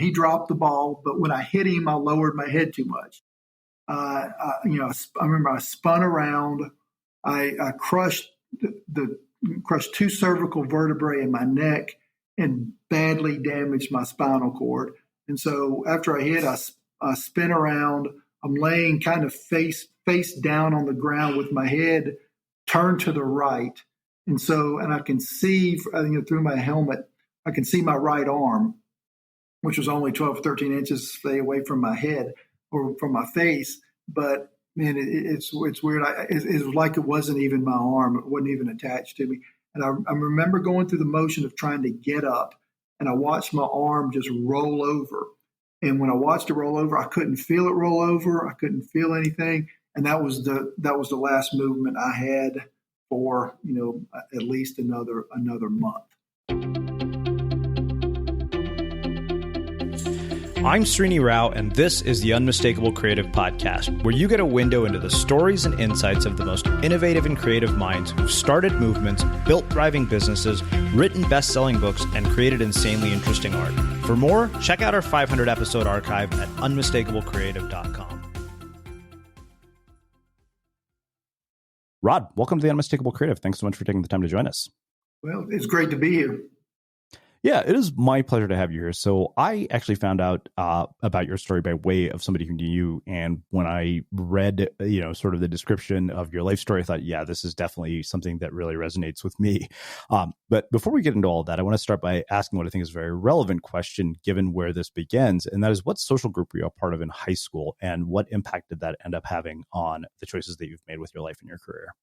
he dropped the ball, but when I hit him, I lowered my head too much. I remember I spun around. I crushed crushed 2 cervical vertebrae in my neck and badly damaged my spinal cord. And so after I hit, I spin around. I'm laying kind of face down on the ground with my head turned to the right. And I can see through my helmet, I can see my right arm, which was only 12 or 13 inches away from my head or from my face. But man, it's weird. It was like it wasn't even my arm. It wasn't even attached to me. And I remember going through the motion of trying to get up, and I watched my arm just roll over. And when I watched it roll over, I couldn't feel it roll over. I couldn't feel anything. And that was the last movement I had for, at least another month. I'm Srini Rao, and this is the Unmistakable Creative Podcast, where you get a window into the stories and insights of the most innovative and creative minds who've started movements, built thriving businesses, written best-selling books, and created insanely interesting art. For more, check out our 500-episode archive at unmistakablecreative.com. Rod, welcome to the Unmistakable Creative. Thanks so much for taking the time to join us. Well, it's great to be here. Yeah, it is my pleasure to have you here. So I actually found out about your story by way of somebody who knew you. And when I read, sort of the description of your life story, I thought, yeah, this is definitely something that really resonates with me. But before we get into all of that, I want to start by asking what I think is a very relevant question, given where this begins. And that is, what social group were you a part of in high school? And what impact did that end up having on the choices that you've made with your life and your career?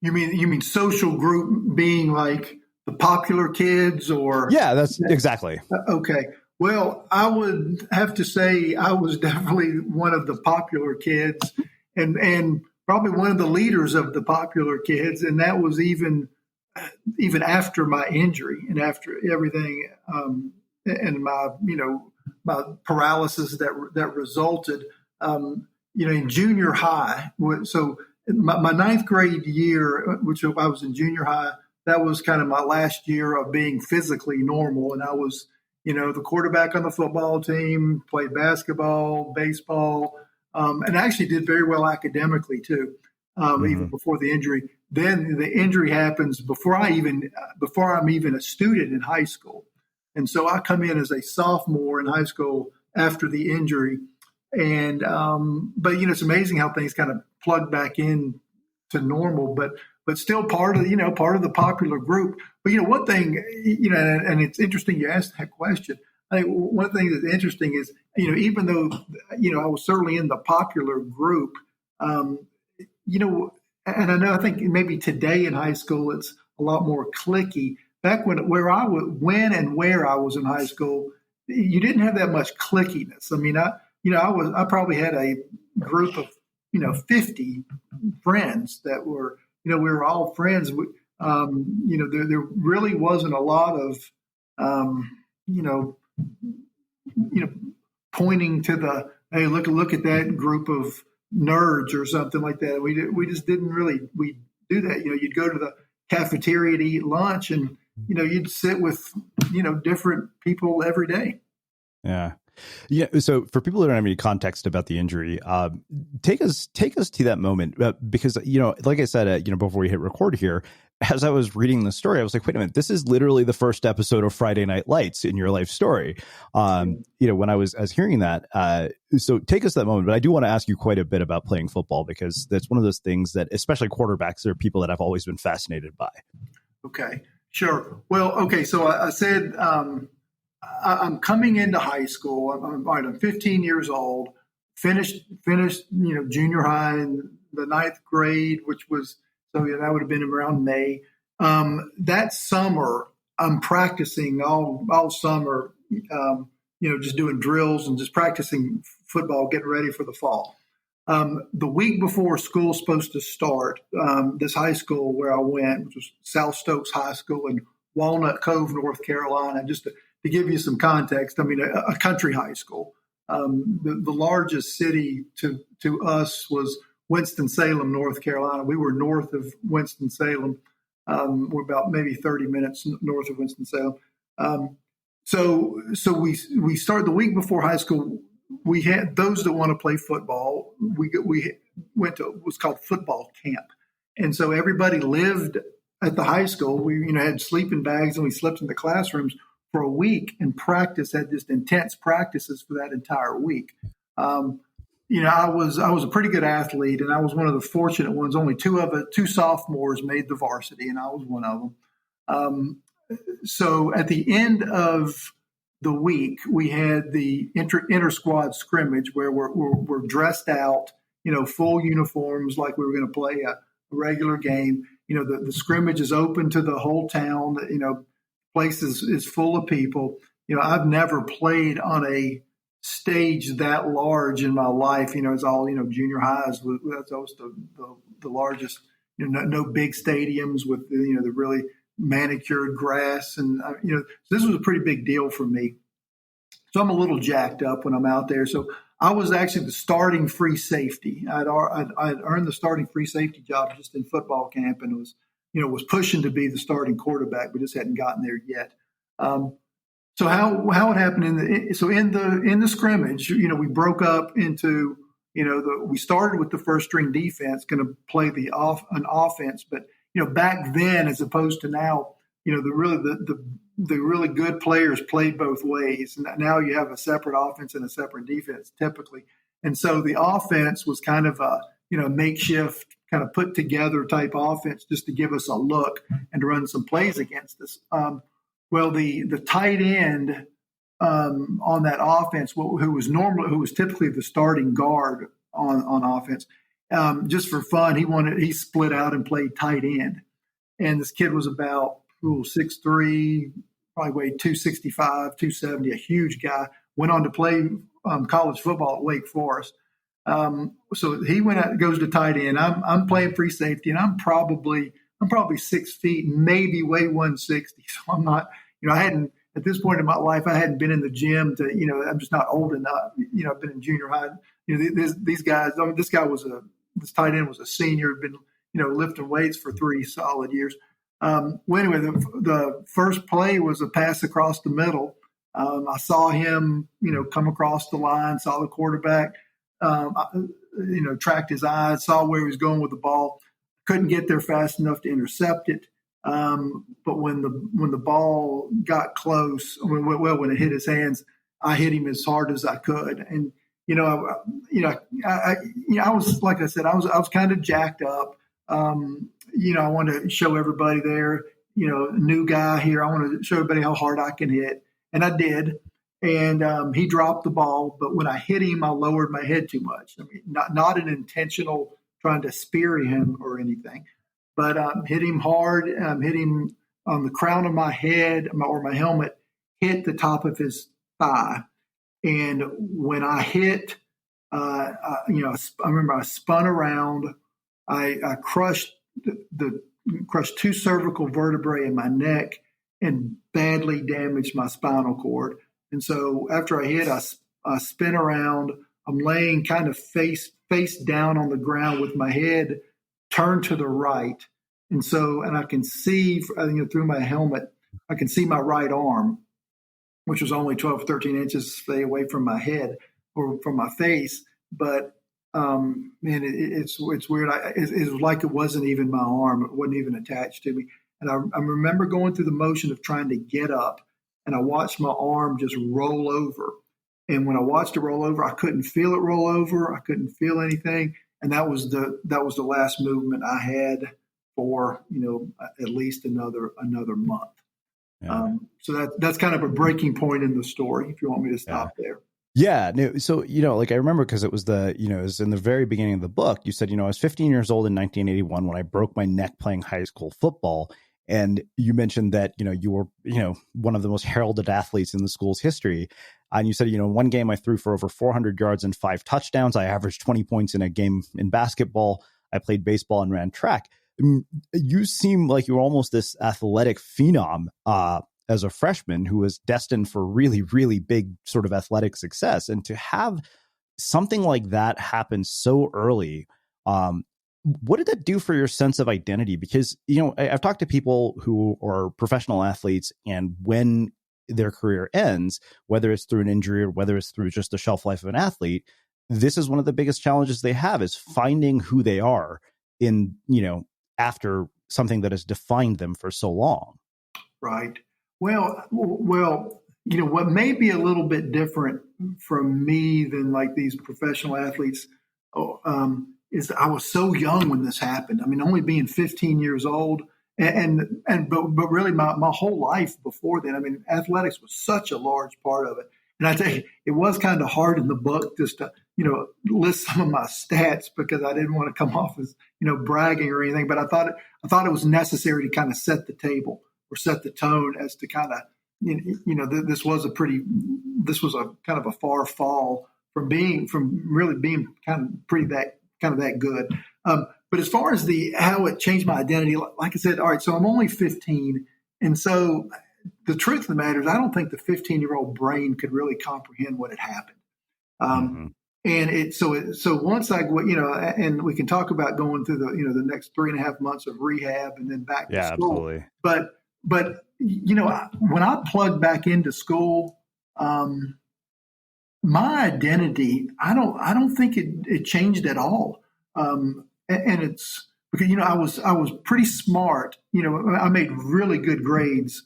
You mean social group being like the popular kids, or? Yeah, that's exactly. Okay. Well, I would have to say I was definitely one of the popular kids and probably one of the leaders of the popular kids. And that was even after my injury and after everything, and my paralysis that resulted, in junior high. So my ninth grade year, which I was in junior high, that was kind of my last year of being physically normal. And I was, the quarterback on the football team, played basketball, baseball, and actually did very well academically too, even before the injury. Then the injury happens before I'm even a student in high school. And so I come in as a sophomore in high school after the injury. And, but it's amazing how things kind of plug back in to normal, but still part of the popular group. But one thing, and it's interesting you asked that question. I think one thing that's interesting is, even though I was certainly in the popular group, and I think maybe today in high school it's a lot more cliquey. Back where I was in high school, you didn't have that much cliquiness. I mean, I probably had a group of 50 friends that were. We were all friends. There really wasn't a lot of, pointing to the, hey, look at that group of nerds or something like that. We just didn't really do that. You'd go to the cafeteria to eat lunch, and you'd sit with different people every day. Yeah. Yeah. So for people who don't have any context about the injury, take us to that moment, because, like I said, before we hit record here, as I was reading the story, I was like, wait a minute, this is literally the first episode of Friday Night Lights in your life story. When I was hearing that, so take us to that moment. But I do want to ask you quite a bit about playing football, because that's one of those things that, especially quarterbacks, are people that I've always been fascinated by. Okay, sure. Well, okay. So I said, I'm coming into high school. I'm 15 years old, finished, junior high in the ninth grade, which was, that would have been around May. That summer, I'm practicing all summer, just doing drills and just practicing football, getting ready for the fall. The week before school's supposed to start, this high school where I went, which was South Stokes High School in Walnut Cove, North Carolina, just to give you some context, a country high school. The largest city to us was Winston-Salem, North Carolina. We were north of Winston-Salem. We're about maybe 30 minutes north of Winston-Salem. So we started the week before high school. We had those that want to play football. We went to what's called football camp, and so everybody lived at the high school. We had sleeping bags, and we slept in the classrooms for a week and had just intense practices for that entire week. I was a pretty good athlete, and I was one of the fortunate ones. Only two sophomores made the varsity, and I was one of them. So at the end of the week, we had the inter squad scrimmage where we're dressed out, full uniforms like we were going to play a regular game. The scrimmage is open to the whole town. Place is full of people. I've never played on a stage that large in my life. It's all, junior highs. That's always the largest, no big stadiums with, the really manicured grass. And, so this was a pretty big deal for me. So I'm a little jacked up when I'm out there. So I was actually the starting free safety. I'd earned the starting free safety job just in football camp, and was pushing to be the starting quarterback, but just hadn't gotten there yet. So how it happened in the scrimmage, we broke up into, we started with the first string defense going to play an offense, but back then as opposed to now, the really good players played both ways. And now you have a separate offense and a separate defense typically. And so the offense was kind of a, makeshift kind of put together type offense just to give us a look and to run some plays against us. Well, the tight end on that offense, who was typically the starting guard on offense, just for fun, he split out and played tight end. And this kid was about 6'3", probably weighed 265, 270, a huge guy. Went on to play college football at Wake Forest. So he goes to tight end. I'm playing free safety, and I'm probably 6 feet, maybe weigh 160. So I'm not, I hadn't, at this point in my life, I hadn't been in the gym to, I'm just not old enough. I've been in junior high. These guys, this tight end was a senior, had been, lifting weights for 3 solid years. Well, anyway, the first play was a pass across the middle. I saw him, come across the line, saw the quarterback, tracked his eyes, saw where he was going with the ball. Couldn't get there fast enough to intercept it. But when the ball got close, when it hit his hands, I hit him as hard as I could. And, I was, like I said, I was kind of jacked up. I want to show everybody there, new guy here. I want to show everybody how hard I can hit. And I did. And he dropped the ball. But when I hit him, I lowered my head too much. I mean, not an intentional trying to spear him or anything, but hit him hard. Hit him on the crown of my head, or my helmet hit the top of his thigh. And when I hit, I remember I spun around. I crushed crushed 2 cervical vertebrae in my neck and badly damaged my spinal cord. And so after I hit, I spin around. I'm laying kind of face down on the ground with my head turned to the right. And I can see, through my helmet, I can see my right arm, which was only 12, 13 inches away from my head or from my face. But it's weird. It was like it wasn't even my arm. It wasn't even attached to me. And I remember going through the motion of trying to get up, and I watched my arm just roll over. And when I watched it roll over, I couldn't feel it roll over. I couldn't feel anything. And that was the last movement I had for, at least another month. Yeah. So that's kind of a breaking point in the story, if you want me to stop there. Yeah. No, so, I remember because it was it was in the very beginning of the book, you said, I was 15 years old in 1981 when I broke my neck playing high school football. And you mentioned that, you were, one of the most heralded athletes in the school's history. And you said, in one game I threw for over 400 yards and 5 touchdowns. I averaged 20 points in a game in basketball. I played baseball and ran track. You seem like you were almost this athletic phenom as a freshman who was destined for really, really big sort of athletic success. And to have something like that happen so early, what did that do for your sense of identity? Because, I've talked to people who are professional athletes, and when their career ends, whether it's through an injury or whether it's through just the shelf life of an athlete, this is one of the biggest challenges they have, is finding who they are in, after something that has defined them for so long. Right. Well, what may be a little bit different from me than like these professional athletes is I was so young when this happened. I mean, only being 15 years old, but really my whole life before then. I mean, athletics was such a large part of it. And I tell you, it was kind of hard in the book just to, list some of my stats because I didn't want to come off as, bragging or anything. But I thought it was necessary to kind of set the table or set the tone as to kind of, this was a kind of a far fall from really being kind of that good. But as far as how it changed my identity, like I said, all right, so I'm only 15. And so the truth of the matter is I don't think the 15-year-old brain could really comprehend what had happened. And so once and we can talk about going through the next 3.5 months of rehab and then back to school. Absolutely. But when I plugged back into school, my identity, I don't think it changed at all. And it's because, I was pretty smart. I made really good grades,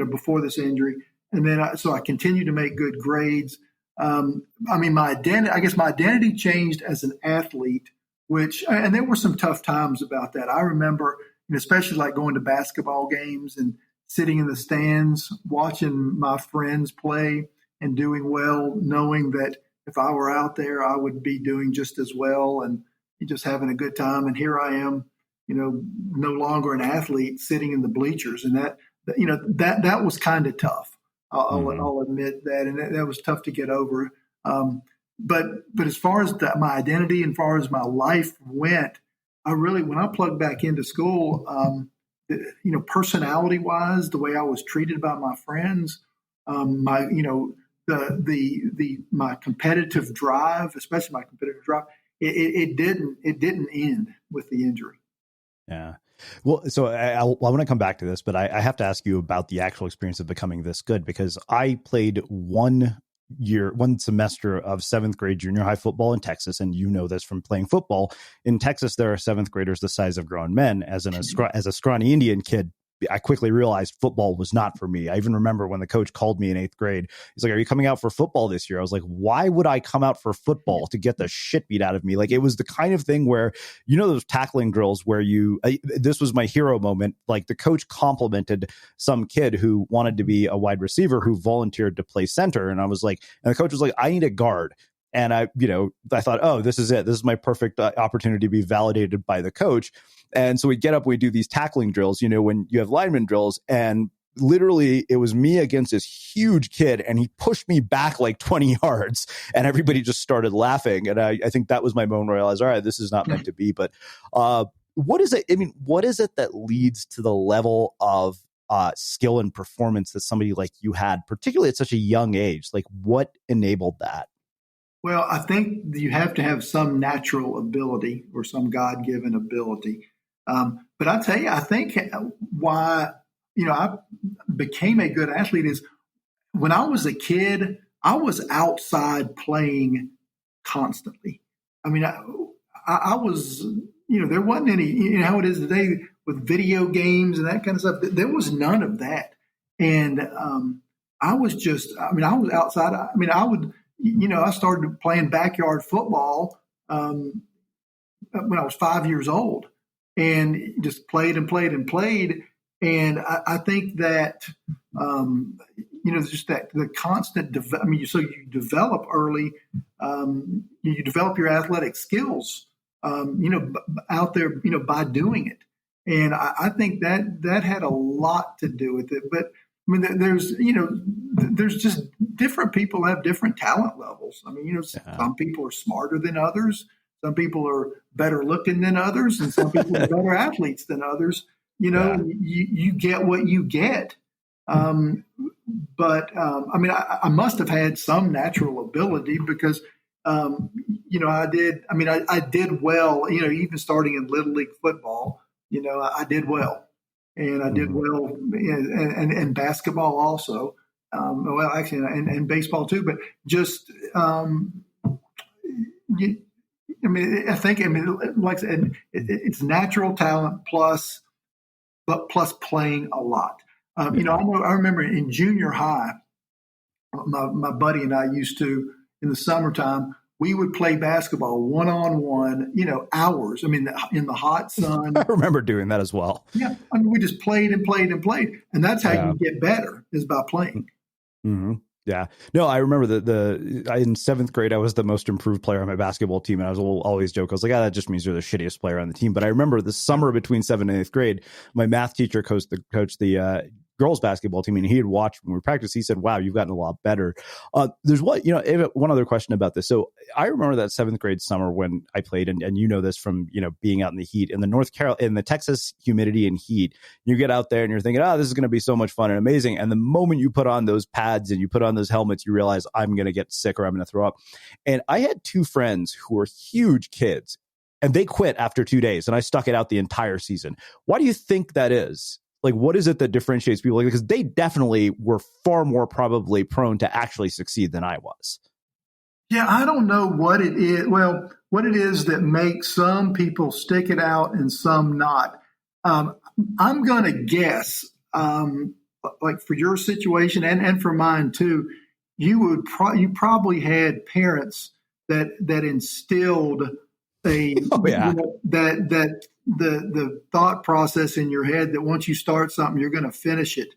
before this injury. And then so I continued to make good grades. My identity changed as an athlete, and there were some tough times about that. I remember, especially like going to basketball games and sitting in the stands, watching my friends play and doing well, knowing that if I were out there, I would be doing just as well and just having a good time. And here I am, no longer an athlete sitting in the bleachers. And that was kind of tough. I'll admit that. And that was tough to get over. But as far as my identity and as far as my life went, when I plugged back into school, personality wise, the way I was treated by my friends, my competitive drive, especially my competitive drive, it didn't end with the injury. Yeah. Well, so I want to come back to this, but I have to ask you about the actual experience of becoming this good, because I played one semester of 7th grade junior high football in Texas. And this from playing football in Texas, there are 7th graders the size of grown men. As a scrawny Indian kid, I quickly realized football was not for me. I even remember when the coach called me in 8th grade, he's like, "Are you coming out for football this year?" I was like, "Why would I come out for football to get the shit beat out of me?" Like, it was the kind of thing where, those tackling drills where this was my hero moment. Like, the coach complimented some kid who wanted to be a wide receiver who volunteered to play center. And I was like, and the coach was like, "I need a guard." And I thought, oh, this is it. This is my perfect opportunity to be validated by the coach. And so we get up, we do these tackling drills, when you have lineman drills, and literally it was me against this huge kid, and he pushed me back like 20 yards, and everybody just started laughing. And I think that was my moment where I realized, all right, this is not meant to be. But what is it? What is it that leads to the level of skill and performance that somebody like you had, particularly at such a young age? Like, what enabled that? Well, I think you have to have some natural ability or some God-given ability. But I tell you, I think why, I became a good athlete is when I was a kid, I was outside playing constantly. I mean, I was, there wasn't any, how it is today with video games and that kind of stuff. There was none of that. And I was outside. I started playing backyard football when I was 5 years old, and just played and played and played. And I think that, just that the constant, so you develop early, you develop your athletic skills, out there, by doing it. And I think that had a lot to do with it. But I mean, there's just different people have different talent levels. I mean, some people are smarter than others. Some people are better looking than others, and some people are better athletes than others. You get what you get. But I must have had some natural ability because, I did well, even starting in Little League football, I did well. And I did well in basketball also. well, actually, and baseball too, but just, like I said, it's natural talent plus playing a lot. I remember in junior high, my buddy and I used to, in the summertime, we would play basketball one-on-one, hours. In the hot sun. I remember doing that as well. Yeah. We just played and played and played. And that's how you get better, is by playing. Mm-hmm. Yeah. No, I remember in seventh grade, I was the most improved player on my basketball team. And I was always joke. I was like, that just means you're the shittiest player on the team. But I remember the summer between 7th and 8th grade, my math teacher coached the girls basketball team, and he had watched when we practiced. He said, wow, you've gotten a lot better. There's one other question about this. So I remember that 7th grade summer when I played, and this from, being out in the heat in the Texas humidity and heat. You get out there and you're thinking, this is going to be so much fun and amazing. And the moment you put on those pads and you put on those helmets, you realize I'm going to get sick or I'm going to throw up. And I had 2 friends who were huge kids, and they quit after 2 days, and I stuck it out the entire season. Why do you think that is? Like, what is it that differentiates people? Because they definitely were far more probably prone to actually succeed than I was. Yeah, I don't know what it is. Well, what it is that makes some people stick it out and some not. I'm going to guess, like for your situation and for mine too, you probably had parents that instilled that the thought process in your head that once you start something, you're going to finish it.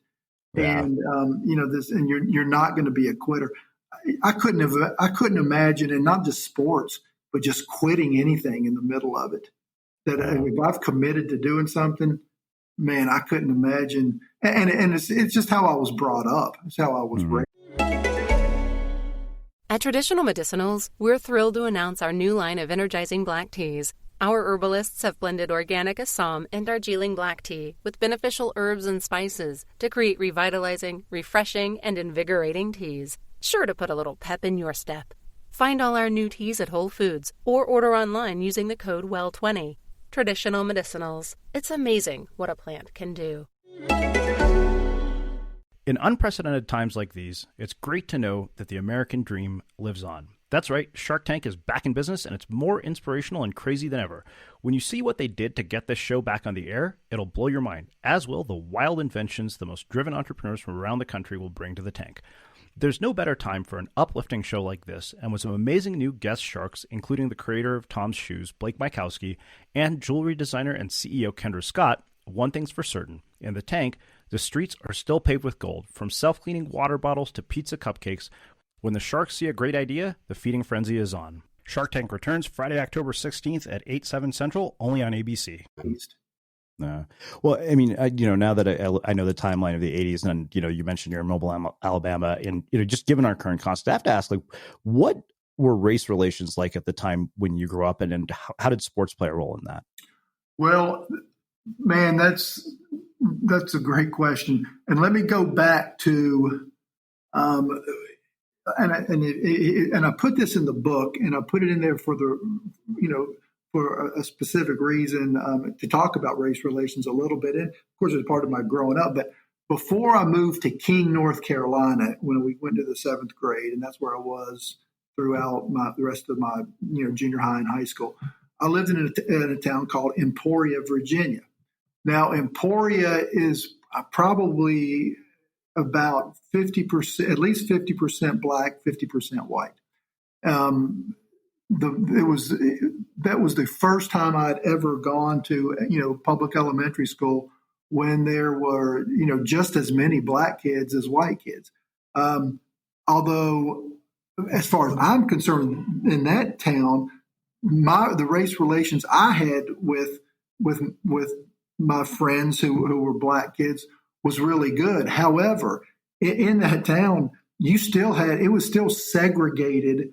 Yeah. And, and you're not going to be a quitter. I couldn't imagine, and not just sports, but just quitting anything in the middle of it. That if I've committed to doing something, man, I couldn't imagine. And it's just how I was brought up. It's how I was raised. At Traditional Medicinals, we're thrilled to announce our new line of energizing black teas. Our herbalists have blended organic Assam and Darjeeling black tea with beneficial herbs and spices to create revitalizing, refreshing, and invigorating teas, sure to put a little pep in your step. Find all our new teas at Whole Foods or order online using the code WELL20. Traditional Medicinals. It's amazing what a plant can do. In unprecedented times like these, it's great to know that the American dream lives on. That's right, Shark Tank is back in business, and it's more inspirational and crazy than ever. When you see what they did to get this show back on the air, it'll blow your mind, as will the wild inventions the most driven entrepreneurs from around the country will bring to the tank. There's no better time for an uplifting show like this, and with some amazing new guest sharks, including the creator of Tom's Shoes, Blake Mykowski, and jewelry designer and CEO Kendra Scott, one thing's for certain. In the tank, the streets are still paved with gold, from self-cleaning water bottles to pizza cupcakes. When the sharks see a great idea, the feeding frenzy is on. Shark Tank returns Friday, October 16th at 8/7 Central, only on ABC. Well, I mean, now that I know the timeline of the 80s, and, you mentioned you're in Mobile, Alabama, and, just given our current context, I have to ask, what were race relations like at the time when you grew up, and how did sports play a role in that? Well, man, that's a great question. And let me go back to, and I put this in the book, and I put it in there for for a specific reason, to talk about race relations a little bit. And of course, it's part of my growing up. But before I moved to King, North Carolina, when we went to the 7th grade, and that's where I was throughout the rest of my junior high and high school, I lived in a town called Emporia, Virginia. Now, Emporia is probably about 50%, at least 50% black, 50% white. That was the first time I'd ever gone to public elementary school when there were just as many black kids as white kids. Although, as far as I'm concerned, in that town, the race relations I had with my friends who were black kids was really good. However, in that town, it was still segregated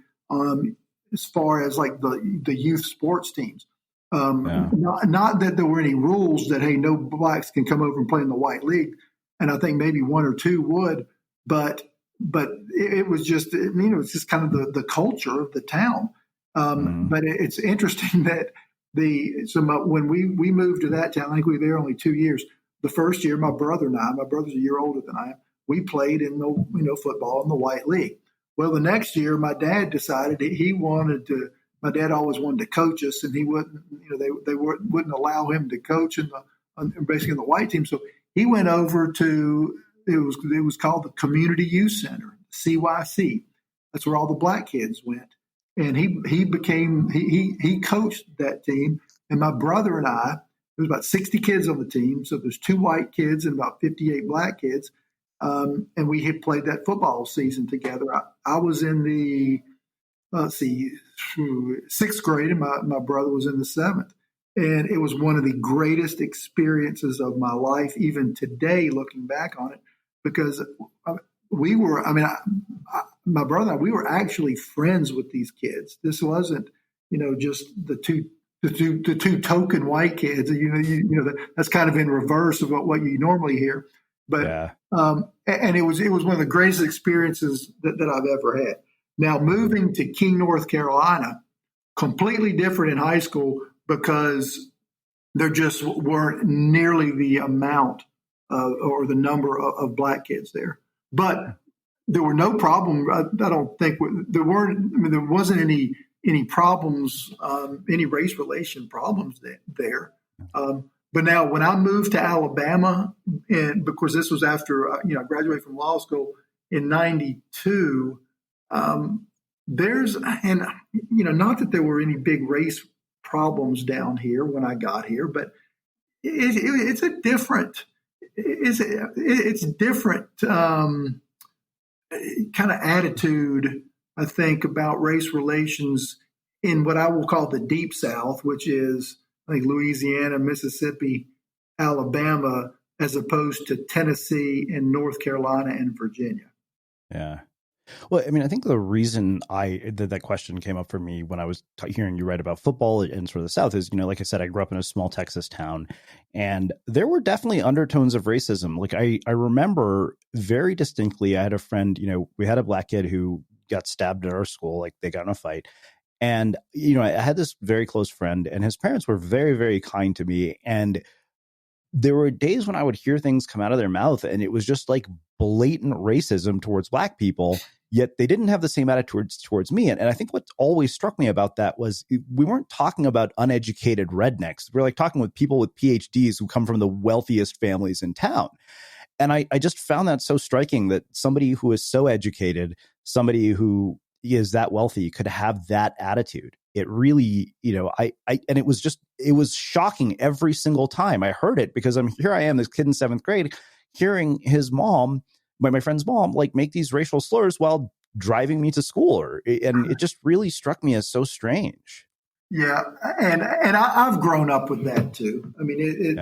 as far as like the youth sports teams. Not that there were any rules that, hey, no blacks can come over and play in the white league. And I think maybe one or two would, but it was just, it's just kind of the culture of the town. But it's interesting that when we moved to that town, I think we were there only 2 years. The first year, my brother's a year older than I am. we played in the football in the white league. Well, the next year, my dad decided that he wanted to. My dad always wanted to coach us, and he wouldn't. They wouldn't allow him to coach basically in the white team. So he went over to it was called the Community Youth Center, CYC. That's where all the black kids went, and he coached that team. And my brother and I, there was about 60 kids on the team, so there's 2 white kids and about 58 black kids. And we had played that football season together. I was in the, 6th grade, and my brother was in the 7th. And it was one of the greatest experiences of my life, even today, looking back on it, because my brother and I, we were actually friends with these kids. This wasn't, just the two token white kids. That's kind of in reverse of what you normally hear. But yeah. And it was one of the greatest experiences that I've ever had. Now, moving to King, North Carolina, completely different in high school because there just weren't nearly the amount or the number of black kids there. But there were no problem. I don't think there weren't. I mean, there wasn't any problems, any race relation problems there. But now, when I moved to Alabama, and because this was after I graduated from law school in '92, not that there were any big race problems down here when I got here, but it's a different, it's different kind of attitude, I think, about race relations in what I will call the Deep South, which is, I think, Louisiana, Mississippi, Alabama, as opposed to Tennessee and North Carolina and Virginia. Yeah. Well, I mean, I think the reason that question came up for me when I was hearing you write about football in sort of the South is, like I said, I grew up in a small Texas town, and there were definitely undertones of racism. Like I remember very distinctly, I had a friend, we had a black kid who got stabbed at our school, like they got in a fight. And, I had this very close friend, and his parents were very, very kind to me. And there were days when I would hear things come out of their mouth, and it was just like blatant racism towards black people, yet they didn't have the same attitude towards me. And I think what always struck me about that was we weren't talking about uneducated rednecks. We're like talking with people with PhDs who come from the wealthiest families in town. And I just found that so striking that somebody who is so educated, somebody who is that wealthy could have that attitude. It really, and it was shocking every single time I heard it, because I am, this kid in 7th grade, hearing his mom, my friend's mom, like make these racial slurs while driving me to school. And it just really struck me as so strange. Yeah. And I've grown up with that too. I mean,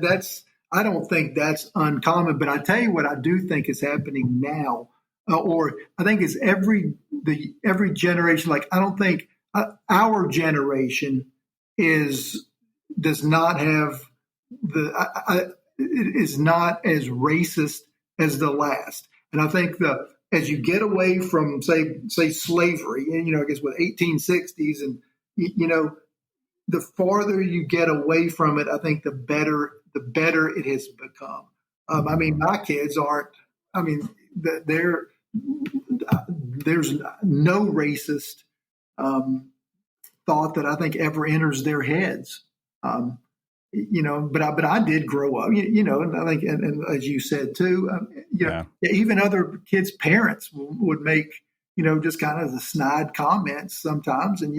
that's, I don't think that's uncommon, but I tell you what I do think is happening now. Or I think it's every generation. Like, I don't think our generation is not as racist as the last. And I think as you get away from say slavery, and I guess with 1860s, and the farther you get away from it, I think the better it has become. I mean, my kids aren't. I mean, there's no racist thought that I think ever enters their heads. But I did grow up, and I think, and as you said too, even other kids' parents would make, just kind of the snide comments sometimes, and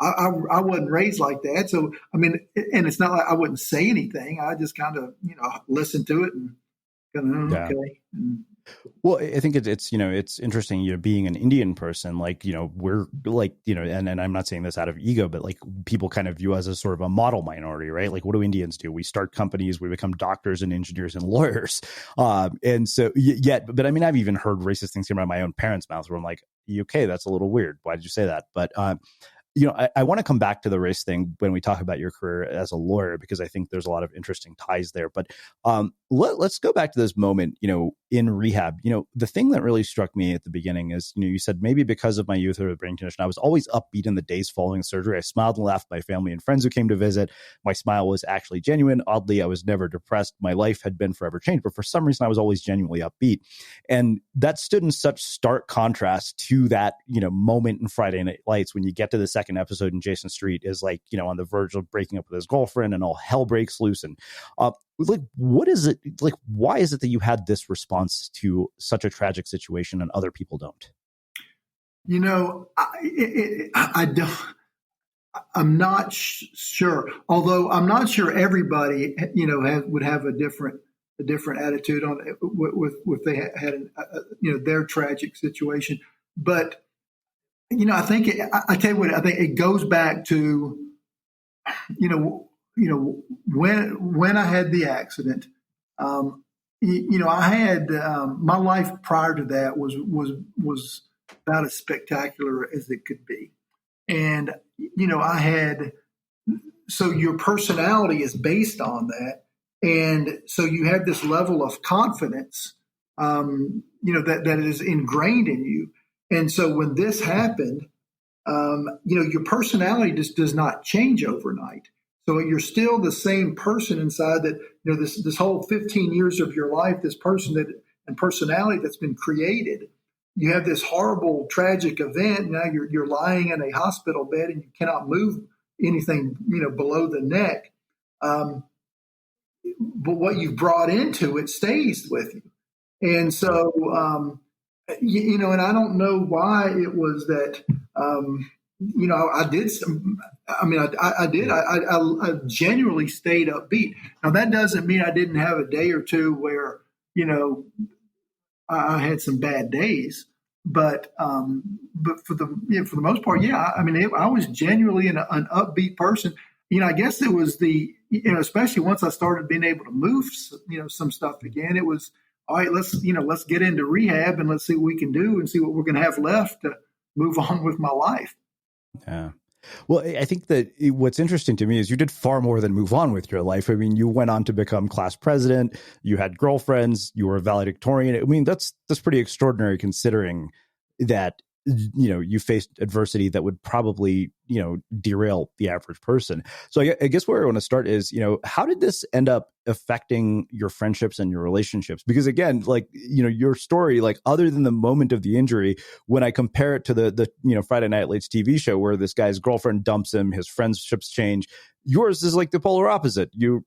I wasn't raised like that. So, I mean, and it's not like I wouldn't say anything. I just kind of, listen to it and kind of, okay. Well, I think it's interesting, being an Indian person, like, we're like, and I'm not saying this out of ego, but like people kind of view us as sort of a model minority, right? Like, what do Indians do? We start companies, we become doctors and engineers and lawyers. And so but I mean, I've even heard racist things come out of my own parents' mouths where I'm like, okay, that's a little weird. Why did you say that? But I want to come back to the race thing when we talk about your career as a lawyer, because I think there's a lot of interesting ties there. But let's go back to this moment, in rehab. The thing that really struck me at the beginning is, you said maybe because of my youth or brain condition, I was always upbeat in the days following surgery. I smiled and laughed at my family and friends who came to visit. My smile was actually genuine. Oddly, I was never depressed. My life had been forever changed, but for some reason, I was always genuinely upbeat. And that stood in such stark contrast to that, moment in Friday Night Lights when you get to the second episode and Jason Street is like, on the verge of breaking up with his girlfriend and all hell breaks loose. And what is it like? Why is it that you had this response to such a tragic situation and other people don't? I don't. I'm not sure. Although I'm not sure everybody, would have a different attitude on it with they had their tragic situation. But I think I tell you what, I think it goes back to when I had the accident. I had my life prior to that was about as spectacular as it could be. And, so your personality is based on that. And so you have this level of confidence, that is ingrained in you. And so when this happened, your personality just does not change overnight. So you're still the same person inside that, this whole 15 years of your life, this person and personality that's been created. You have this horrible, tragic event. Now you're lying in a hospital bed and you cannot move anything, below the neck. But what you've brought into it stays with you. And so, and I don't know why it was that, I did some, I did. I genuinely stayed upbeat. Now, that doesn't mean I didn't have a day or two where, I had some bad days, but for the most part, yeah. I was genuinely an upbeat person. I guess it was especially once I started being able to move, some stuff again. It was all right. Let's get into rehab and let's see what we can do and see what we're going to have left to move on with my life. Yeah. Well, I think that what's interesting to me is you did far more than move on with your life. You went on to become class president. You had girlfriends. You were a valedictorian. That's pretty extraordinary considering that, you faced adversity that would probably, derail the average person. So I guess where I want to start is, how did this end up affecting your friendships and your relationships? Because again, your story, other than the moment of the injury, when I compare it to the Friday Night Lights TV show where this guy's girlfriend dumps him, his friendships change. Yours is like the polar opposite. Your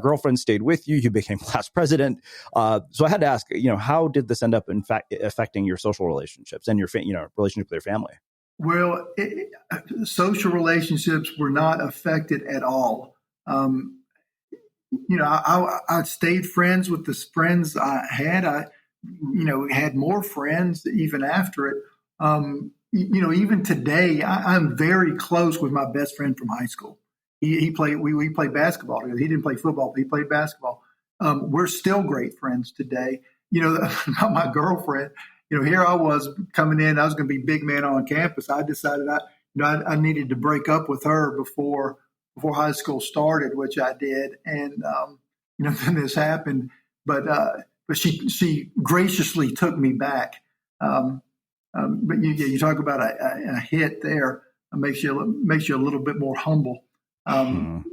girlfriend stayed with you. You became class president. So I had to ask, how did this end up, in fact, affecting your social relationships and your, relationship with your family? Well, social relationships were not affected at all. I stayed friends with the friends I had. I had more friends even after it. Even today, I'm very close with my best friend from high school. We played basketball together. He didn't play football, but he played basketball. We're still great friends today. About my girlfriend, here I was coming in. I was going to be big man on campus. I decided I needed to break up with her before high school started, which I did. And, then this happened, but she graciously took me back. But you talk about a hit there. It makes you a little bit more humble, when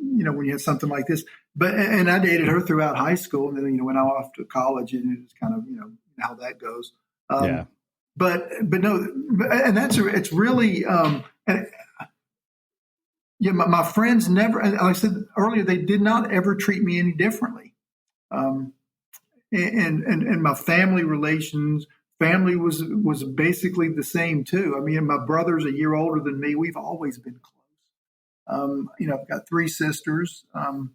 you have something like this. And I dated her throughout high school, and then went off to college, and it's kind of how that goes. But no, and it's really my friends never. Like I said earlier, they did not ever treat me any differently, and my family relations. Family was basically the same too. My brother's a year older than me. We've always been close. I've got three sisters. My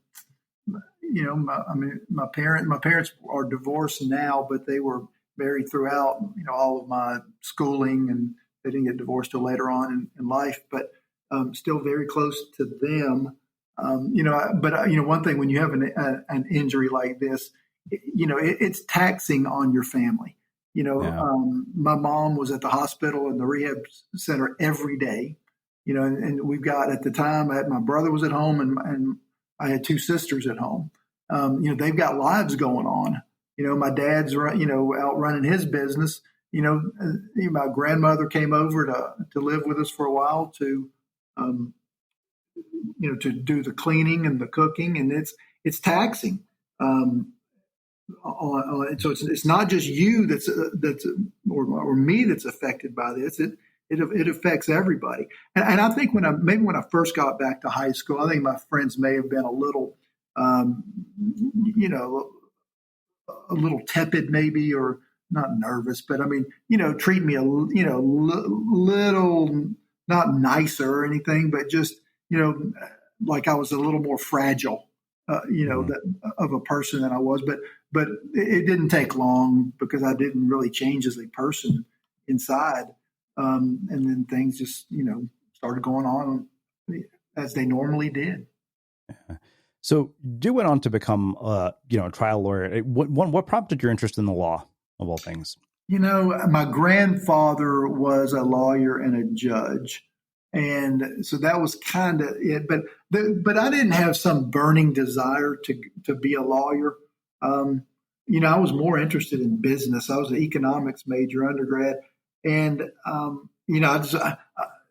parents are divorced now, but they were married throughout, all of my schooling, and they didn't get divorced till later on in life, but still very close to them. One thing, when you have an injury like this, it's taxing on your family. My mom was at the hospital and the rehab center every day. and we've got, at the time, my brother was at home and I had two sisters at home. They've got lives going on. My dad's, out running his business. My grandmother came over to live with us for a while to do the cleaning and the cooking, and it's taxing. So it's not just you that's or me that's affected by this. It affects everybody. And I think when I first got back to high school, I think my friends may have been a little, a little tepid, maybe, or not nervous, but treat me little, not nicer or anything, but just, like I was a little more fragile, that of a person than I was. But it didn't take long because I didn't really change as a person inside. And then things just, started going on as they normally did. Yeah. So you went on to become, a trial lawyer. What prompted your interest in the law, of all things? My grandfather was a lawyer and a judge. And so that was kind of it. But I didn't have some burning desire to be a lawyer. I was more interested in business. I was an economics major undergrad. And,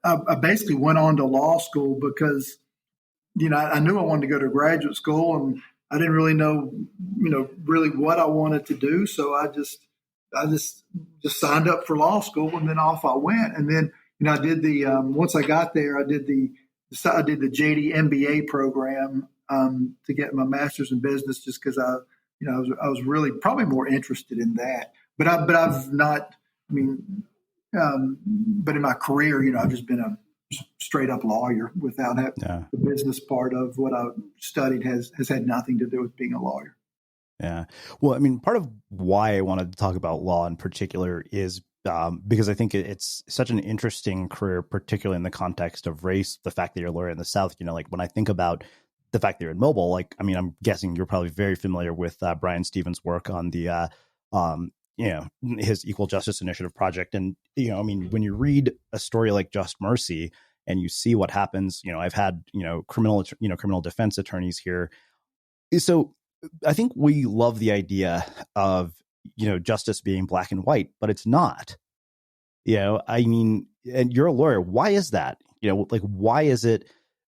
I basically went on to law school because, I knew I wanted to go to graduate school, and I didn't really know, really what I wanted to do. So I just signed up for law school, and then off I went. And then, I did the, once I got there, I did the JD MBA program to get my master's in business, just because I was really probably more interested in that. But I've not, but in my career, I've just been a straight up lawyer without having the business part of what I studied has had nothing to do with being a lawyer. Yeah. Well, part of why I wanted to talk about law in particular is because I think it's such an interesting career, particularly in the context of race, the fact that you're a lawyer in the South. When I think about the fact that you're in Mobile, I'm guessing you're probably very familiar with Brian Stevens' work on the, his Equal Justice Initiative project. And, when you read a story like Just Mercy and you see what happens, I've had, criminal defense attorneys here. So I think we love the idea of, justice being black and white, but it's not. And you're a lawyer. Why is that? Why is it?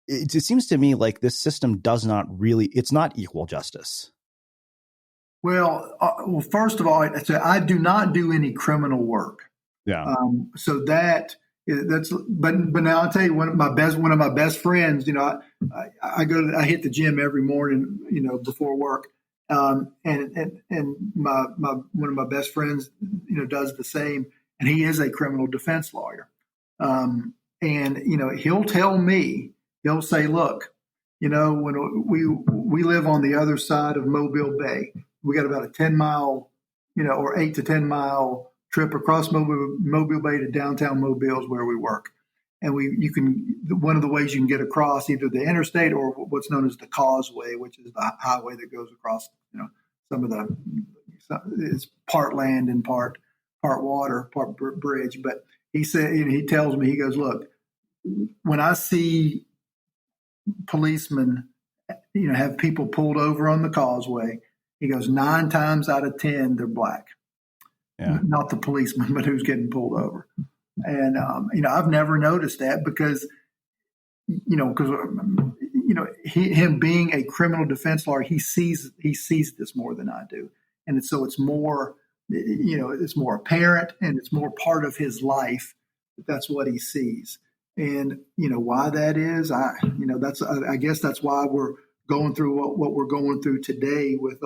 It seems to me like this system does not really, it's not equal justice. Well, first of all, I do not do any criminal work. Yeah. So that's, but now I'll tell you, one of my best friends, I hit the gym every morning, before work. And one of my best friends, does the same, and he is a criminal defense lawyer. And he'll tell me, he'll say, look, when we live on the other side of Mobile Bay, we got about a 10-mile, or 8 to 10 mile trip across Mobile Bay to downtown Mobile is where we work. And one of the ways you can get across either the interstate or what's known as the causeway, which is the highway that goes across, it's part land and part water, part bridge. But he said, he tells me, he goes, look, when I see policemen, have people pulled over on the causeway, he goes, 9 times out of 10, they're black. Yeah. Not the policeman, but who's getting pulled over. And, I've never noticed that because him being a criminal defense lawyer, he sees this more than I do. And so it's more, it's more apparent and it's more part of his life. That's what he sees. And, why that is, I guess that's why we're going through what we're going through today with,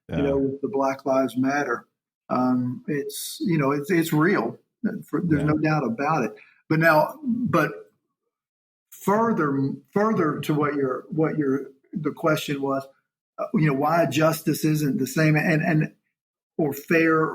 with the Black Lives Matter. It's real. There's no doubt about it. But further to what the question was, why justice isn't the same and or fair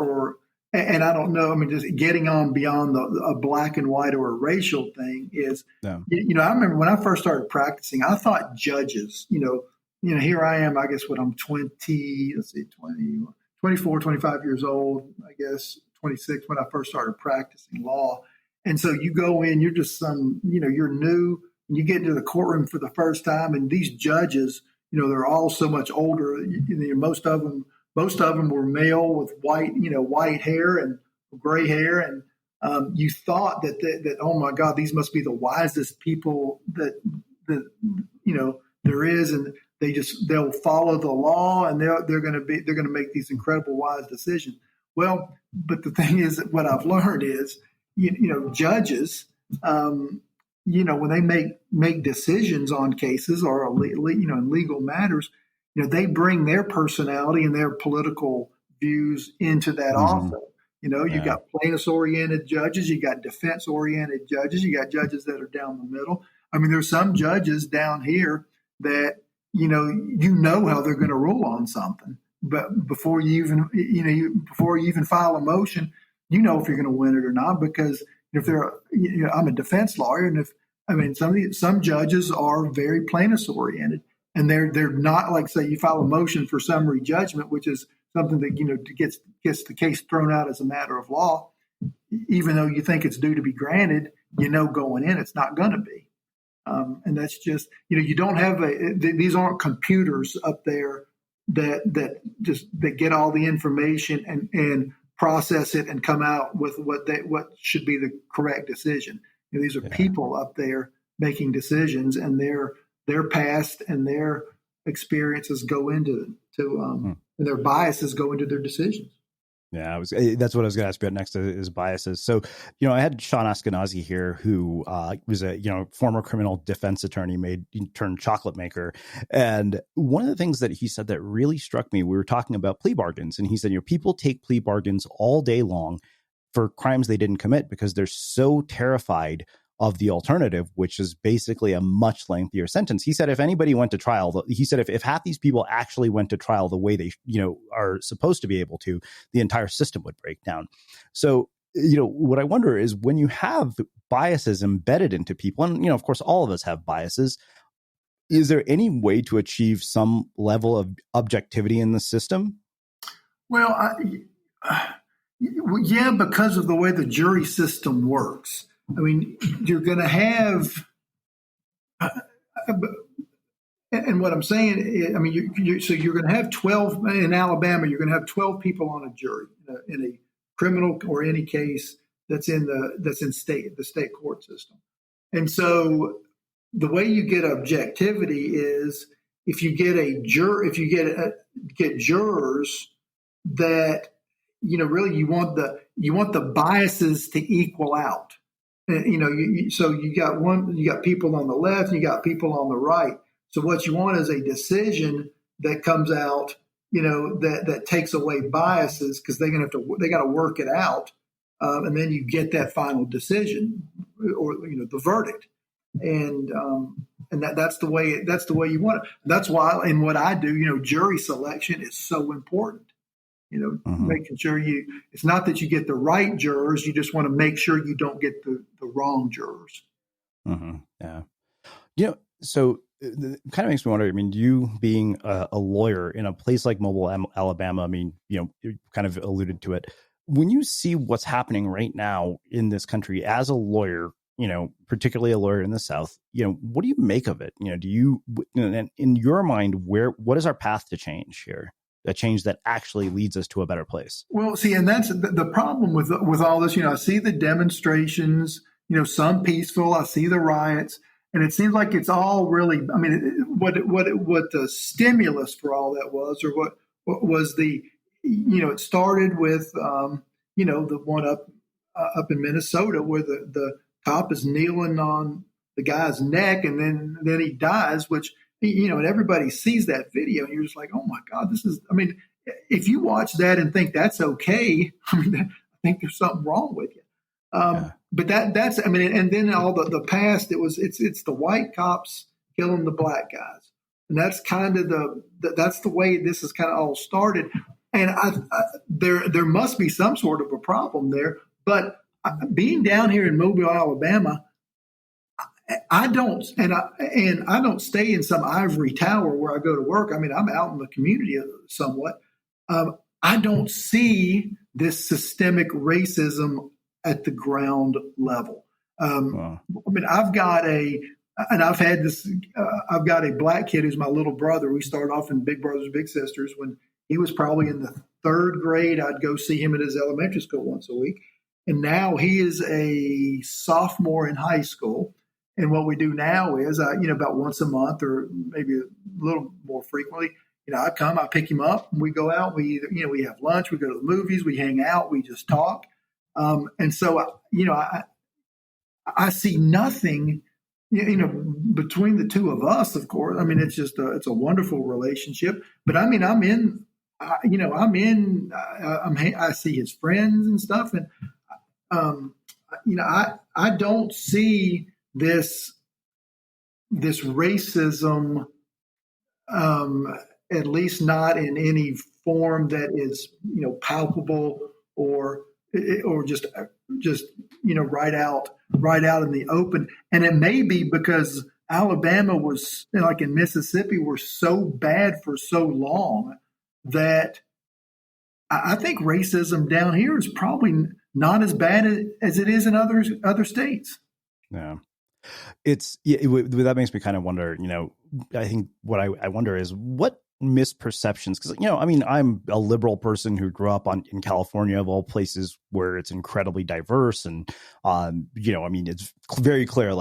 and I don't know. Just getting on beyond a black and white or a racial thing is, I remember when I first started practicing, I thought judges, here I am, I guess when I'm 24, 25 years old, I guess 26 when I first started practicing law. And so you go in, you're just you're new, and you get into the courtroom for the first time, and these judges, they're all so much older. Most of them were male with white hair and gray hair, and you thought that oh my God, these must be the wisest people that there is, and they'll follow the law, and they're going to make these incredible wise decisions. Well, but the thing is that what I've learned is, judges, when they make decisions on cases or in legal matters, they bring their personality and their political views into that also. You got plaintiff-oriented judges, you got defense-oriented judges, you got judges that are down the middle. I mean, there's some judges down here that how they're going to rule on something, but before you even file a motion, if you're going to win it or not, because if I'm a defense lawyer, and some judges are very plaintiff-oriented, and they're not like, say, you file a motion for summary judgment, which is something that gets the case thrown out as a matter of law, even though you think it's due to be granted, going in it's not going to be. And that's just, you don't have these aren't computers up there that get all the information and process it and come out with what should be the correct decision. These are people up there making decisions, and their past and their experiences go into and their biases go into their decisions. Yeah, that's what I was going to ask about next is biases. So, I had Sean Askenazi here, who was a former criminal defense attorney, turned chocolate maker, and one of the things that he said that really struck me, we were talking about plea bargains, and he said, people take plea bargains all day long for crimes they didn't commit because they're so terrified of the alternative, which is basically a much lengthier sentence. He said if anybody went to trial, he said if half these people actually went to trial the way they are supposed to be able to, the entire system would break down. So what I wonder is, when you have biases embedded into people, and of course all of us have biases, is there any way to achieve some level of objectivity in the system? Well, yeah, because of the way the jury system works. I mean, you're going to have, and what I'm saying is, so you're going to have 12 in Alabama. You're going to have 12 people on a jury in a criminal or any case that's in the state court system. And so the way you get objectivity is if you get jurors that really you want the biases to equal out. So you got people on the left, you got people on the right. So what you want is a decision that comes out, that takes away biases, because they got to work it out, and then you get that final decision, or the verdict, and that's the way you want it. That's why in what I do, jury selection is so important. Making sure it's not that you get the right jurors, you just want to make sure you don't get the wrong jurors. Yeah. So it kind of makes me wonder, you being a lawyer in a place like Mobile, Alabama, you kind of alluded to it. When you see what's happening right now in this country as a lawyer, particularly a lawyer in the South, what do you make of it? Do you, in your mind, what is our path to change here? A change that actually leads us to a better place. Well, see, and that's the problem with all this. I see the demonstrations, some peaceful. I see the riots, and it seems like it's all really. What the stimulus for all that was, or what was the, it started with, the one up in Minnesota where the cop is kneeling on the guy's neck, and then he dies, which. And everybody sees that video, and you're just like, oh my God, this is. If you watch that and think that's okay, I think there's something wrong with you. But that's. And then all the past, it's the white cops killing the black guys, and that's kind of that's the way this is kind of all started. And there must be some sort of a problem there. But being down here in Mobile, Alabama. I don't stay in some ivory tower where I go to work. I'm out in the community somewhat. I don't see this systemic racism at the ground level. Wow. I mean, I've got a black kid who's my little brother. We started off in Big Brothers Big Sisters. When he was probably in the third grade, I'd go see him at his elementary school once a week. And now he is a sophomore in high school. And what we do now is, about once a month or maybe a little more frequently, I pick him up, and we go out. We either, we have lunch, we go to the movies, we hang out, we just talk. And so, I see nothing, between the two of us, of course. I mean, it's a wonderful relationship. But I mean, I see his friends and stuff, and I don't see this racism, at least not in any form that is palpable or just right out in the open. And it may be because Alabama was, like in Mississippi, were so bad for so long that I think racism down here is probably not as bad as it is in other states. Yeah. That makes me kind of wonder, I think what I wonder is what misperceptions, because, I'm a liberal person who grew up in California, of all places, where it's incredibly diverse. And, it's very clear,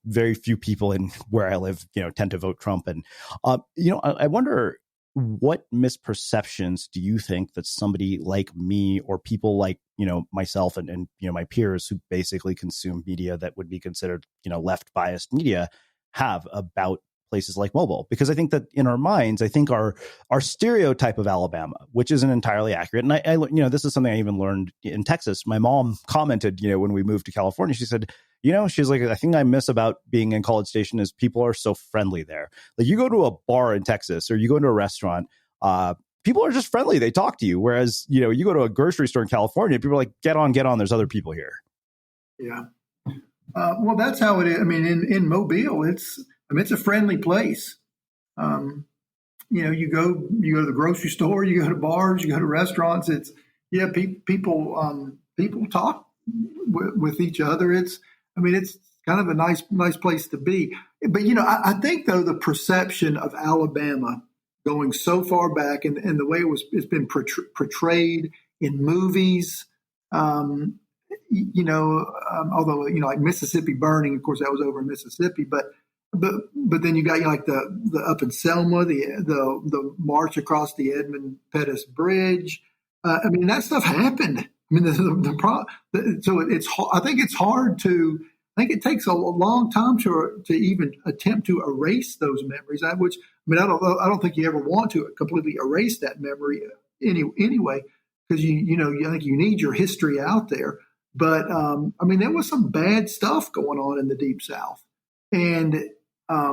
very few people in where I live, tend to vote Trump. And, I wonder, what misperceptions do you think that somebody like me or people like, myself and my peers who basically consume media that would be considered, left biased media have about places like Mobile? Because I think that in our minds, I think our stereotype of Alabama, which isn't entirely accurate. And I this is something I even learned in Texas. My mom commented, when we moved to California, she said, she's like, I think I miss about being in College Station is people are so friendly there. Like, you go to a bar in Texas or you go into a restaurant, people are just friendly. They talk to you. Whereas, you go to a grocery store in California, people are like, get on. There's other people here. Yeah. Well, that's how it is. I mean, in Mobile, it's a friendly place. You go to the grocery store, you go to bars, you go to restaurants. People talk with each other. It's kind of a nice place to be. But, I think, though, the perception of Alabama going so far back and the way it's been portrayed in movies, although, like Mississippi Burning, of course, that was over in Mississippi, but then you got like the up in Selma, the march across the Edmund Pettus Bridge. That stuff happened. So I think it's hard to. I think it takes a long time to even attempt to erase those memories. I don't think you ever want to completely erase that memory anyway, because I think you need your history out there. But there was some bad stuff going on in the Deep South, and I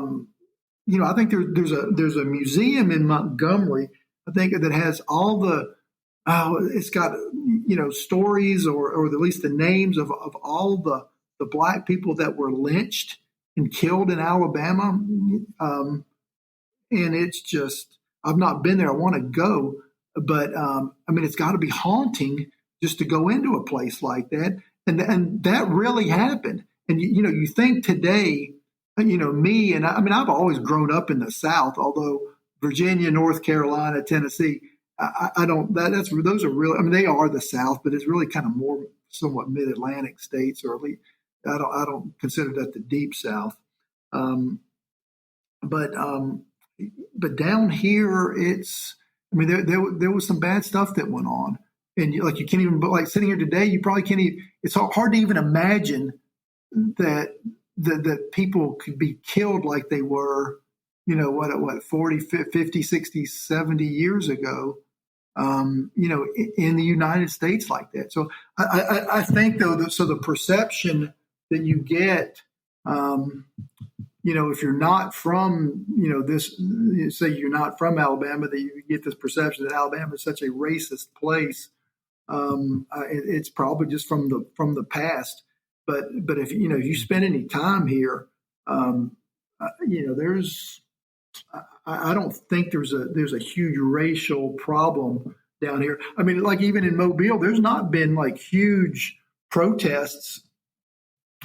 think there's a museum in Montgomery, I think, that has all the it's got stories or at least the names of all the black people that were lynched and killed in Alabama. And it's just, I've not been there. I want to go, but it's got to be haunting just to go into a place like that. And that really happened. And you think today, me, and I've always grown up in the South, although Virginia, North Carolina, Tennessee, those are really, they are the South, but it's really kind of more somewhat mid-Atlantic states, or at least I don't consider that the Deep South. But down here, it's, there was some bad stuff that went on, and you can't even, like sitting here today, you probably can't even, it's hard to even imagine that people could be killed like they were, 40, 50, 60, 70 years ago, in the United States like that. So I think, though, the perception that you get, if you're not from, say you're not from Alabama, that you get this perception that Alabama is such a racist place. It's probably just from the past. But if you spend any time here, there's, I don't think there's a huge racial problem down here. Like even in Mobile, there's not been like huge protests,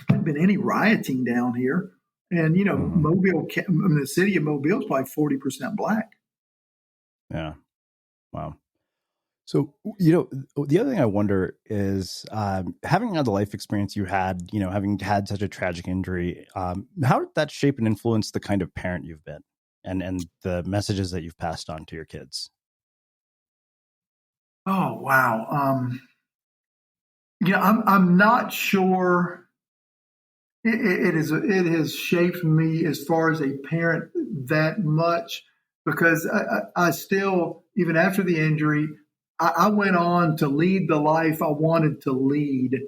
there's been any rioting down here. And, the city of Mobile is probably 40% Black. Yeah. Wow. So, the other thing I wonder is having had the life experience you had, having had such a tragic injury, how did that shape and influence the kind of parent you've been and the messages that you've passed on to your kids? Oh, wow. I'm not sure it has shaped me as far as a parent that much, because I still, even after the injury, I went on to lead the life I wanted to lead,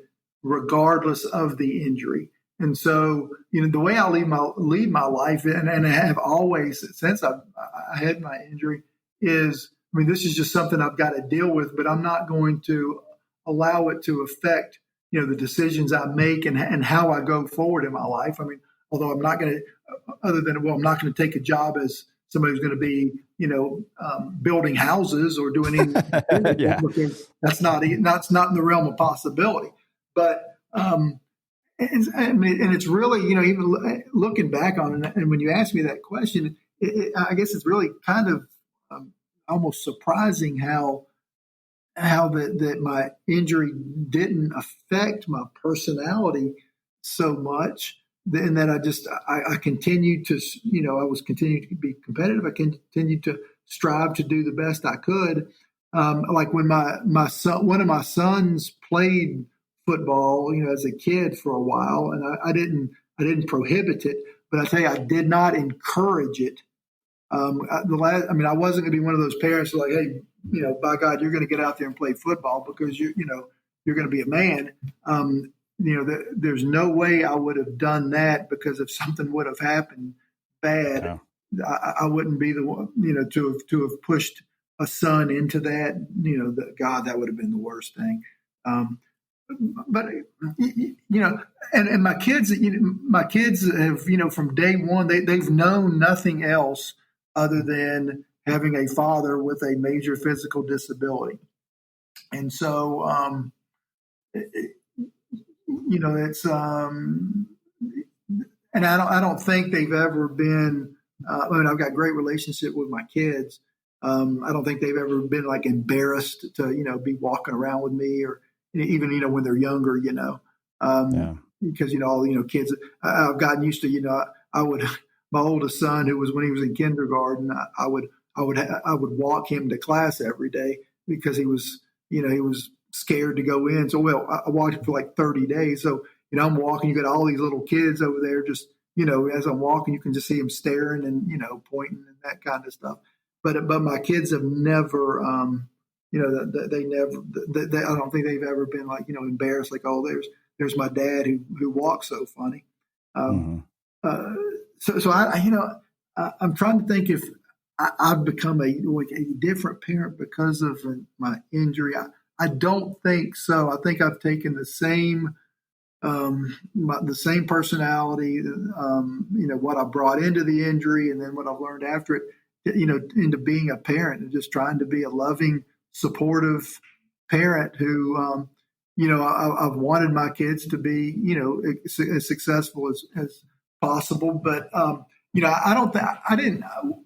regardless of the injury. And so, the way I lead my life, and I have always since I had my injury, is, this is just something I've got to deal with, but I'm not going to allow it to affect, the decisions I make and how I go forward in my life. Although I'm not going to, I'm not going to take a job as somebody who's going to be, building houses or doing anything, yeah. because that's not in the realm of possibility. But and it's really, even looking back on it, and when you ask me that question, I guess it's really kind of almost surprising how that my injury didn't affect my personality so much. And that I continued to, I was continuing to be competitive. I continued to strive to do the best I could. Like when my son, one of my sons played football, as a kid for a while, and I didn't prohibit it, but I tell you, I did not encourage it. I wasn't going to be one of those parents who are like, hey, by God, you're going to get out there and play football because you're going to be a man. There's no way I would have done that, because if something would have happened bad, I wouldn't be the one, to have pushed a son into that. That would have been the worst thing. But and my kids have, from day one, they've known nothing else other than having a father with a major physical disability. And so, it's, and I don't think they've ever been, I've got a great relationship with my kids. I don't think they've ever been like embarrassed to, be walking around with me, or even, when they're younger, because, all, kids, I've gotten used to, I would, my oldest son, when he was in kindergarten, I would walk him to class every day because he was scared to go in. So, I walked him for like 30 days. So, I'm walking, you got all these little kids over there, just, as I'm walking, you can just see them staring and, pointing and that kind of stuff. But my kids have never, they never, I don't think they've ever been like, embarrassed, like, oh, there's my dad who walks so funny. So I'm trying to think if I've become a different parent because of my injury. I don't think so. I think I've taken the same personality, what I brought into the injury, and then what I've learned after it, into being a parent, and just trying to be a loving, supportive parent who, I've wanted my kids to be, as successful as possible. But,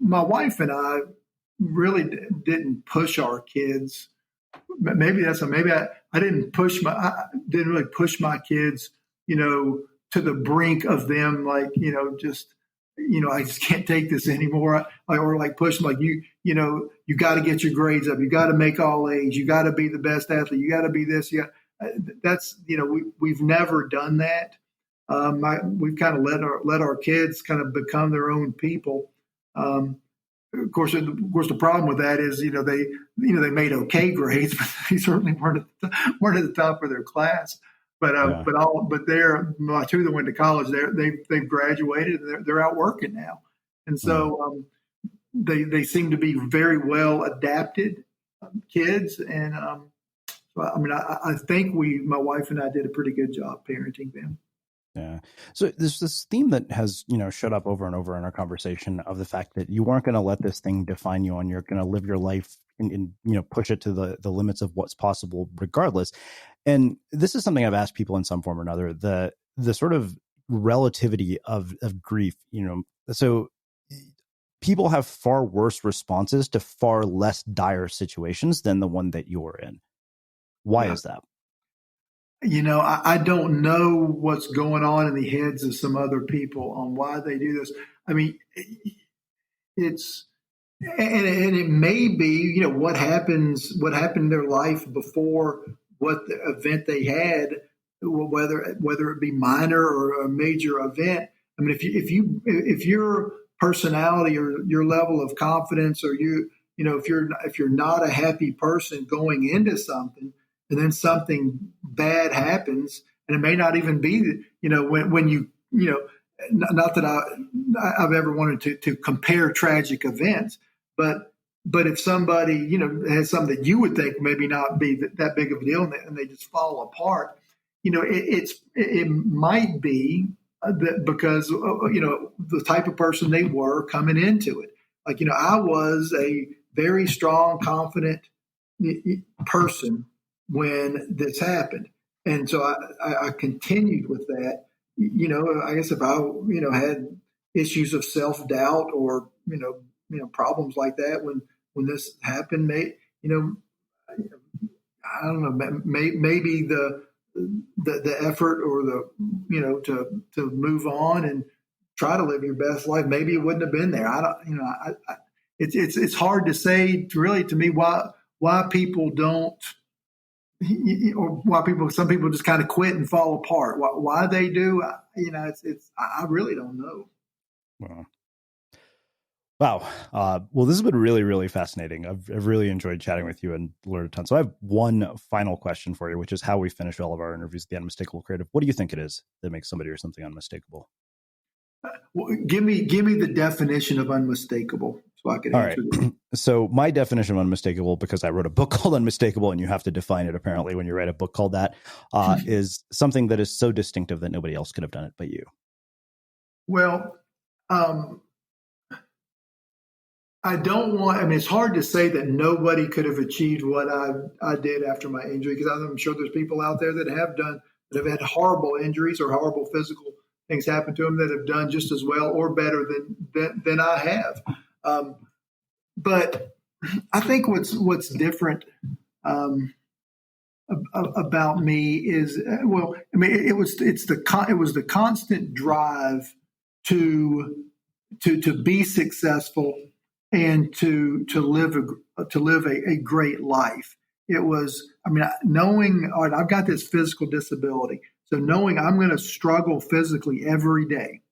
my wife and I really didn't push our kids. Maybe I didn't really push my kids, to the brink of them, like, I just can't take this anymore. Or like push them, like, you got to get your grades up. You got to make all A's. You got to be the best athlete. You got to be this. That's, we've never done that. We've kind of let our kids kind of become their own people. Of course, the problem with that is, they made okay grades, but they certainly weren't at the top of their class. But they're my two that went to college. They've graduated. And they're out working now, and so they seem to be very well adapted kids. And I think my wife and I did a pretty good job parenting them. Yeah. So there's this theme that has, showed up over and over in our conversation of the fact that you weren't going to let this thing define you, and you're going to live your life, and push it to the limits of what's possible regardless. And this is something I've asked people in some form or another, the sort of relativity of grief, so people have far worse responses to far less dire situations than the one that you're in. Why is that? I don't know what's going on in the heads of some other people on why they do this. I mean, it's, and it may be, what happened in their life before what the event they had, whether it be minor or a major event. I mean, if your personality or your level of confidence, or if you're not a happy person going into something, and then something bad happens, and it may not even be, when you, not that I've ever wanted to compare tragic events, but if somebody, has something that you would think maybe not be that big of a deal, and they just fall apart, it might be that because, the type of person they were coming into it. Like, I was a very strong, confident person when this happened. And so I continued with that. I guess if I, had issues of self-doubt or, problems like that when this happened, I don't know, maybe the effort or to move on and try to live your best life, maybe it wouldn't have been there. It's hard to say really to me why people don't, or why some people just kind of quit and fall apart. Why they do, I really don't know. Wow. Well, this has been really, really fascinating. I've really enjoyed chatting with you and learned a ton. So I have one final question for you, which is how we finish all of our interviews at the Unmistakable Creative. What do you think it is that makes somebody or something unmistakable? Well, give me the definition of unmistakable so I can answer that. So my definition of unmistakable, because I wrote a book called Unmistakable, and you have to define it apparently when you write a book called that, is something that is so distinctive that nobody else could have done it but you. Well, I don't want, it's hard to say that nobody could have achieved what I did after my injury, because I'm sure there's people out there that have had horrible injuries or horrible physical things happen to them that have done just as well or better than I have. But I think what's different about me is, it was the constant drive to be successful and to live a great life. It was, knowing, all right, I've got this physical disability, so knowing I'm going to struggle physically every day.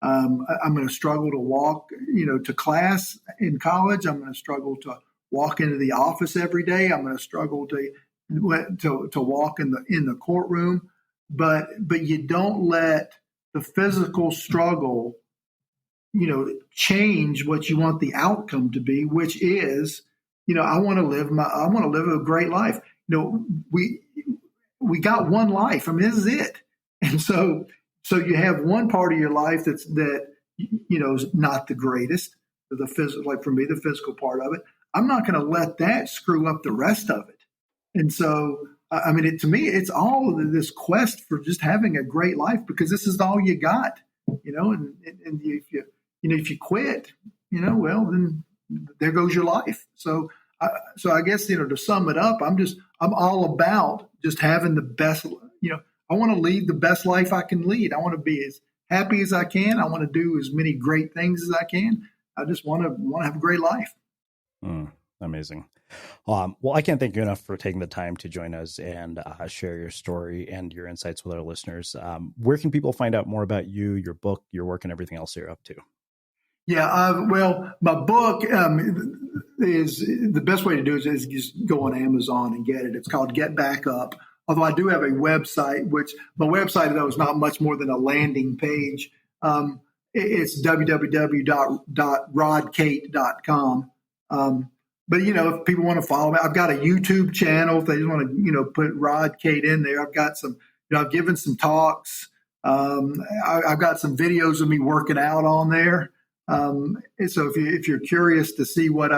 I'm going to struggle to walk, to class in college. I'm going to struggle to walk into the office every day. I'm going to struggle to walk in the courtroom. But you don't let the physical struggle, change what you want the outcome to be, which is, I want to live a great life. We got one life. this is it. And so you have one part of your life that is not the greatest, the physical, like for me, the physical part of it. I'm not going to let that screw up the rest of it. And so, to me, it's all of this quest for just having a great life, because this is all you got, and if you quit, well, then there goes your life. So I guess, to sum it up, I'm all about just having the best, I want to lead the best life I can lead. I want to be as happy as I can. I want to do as many great things as I can. I just want to have a great life. Amazing. Well, I can't thank you enough for taking the time to join us and share your story and your insights with our listeners. Where can people find out more about you, your book, your work, and everything else you're up to? Yeah, my book is the best way to do it is just go on Amazon and get it. It's called Get Back Up. Although I do have a website, which my website, though, is not much more than a landing page. It's www.rodcate.com. But, if people want to follow me, I've got a YouTube channel. If they just want to, put Rod Cate in there, I've got some, I've given some talks. I've got some videos of me working out on there. And so if you're curious to see what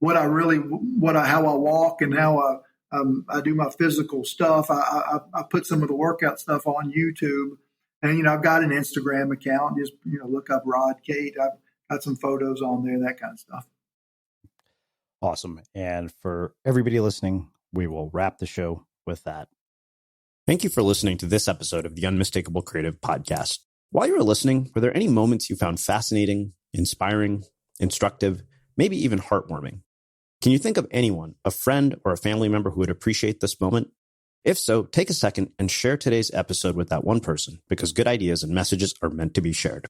how I walk and how I do my physical stuff. I put some of the workout stuff on YouTube, and I've got an Instagram account. Just look up Rod Cate. I've got some photos on there, that kind of stuff. Awesome. And for everybody listening, we will wrap the show with that. Thank you for listening to this episode of the Unmistakable Creative Podcast. While you were listening, were there any moments you found fascinating, inspiring, instructive, maybe even heartwarming? Can you think of anyone, a friend or a family member who would appreciate this moment? If so, take a second and share today's episode with that one person, because good ideas and messages are meant to be shared.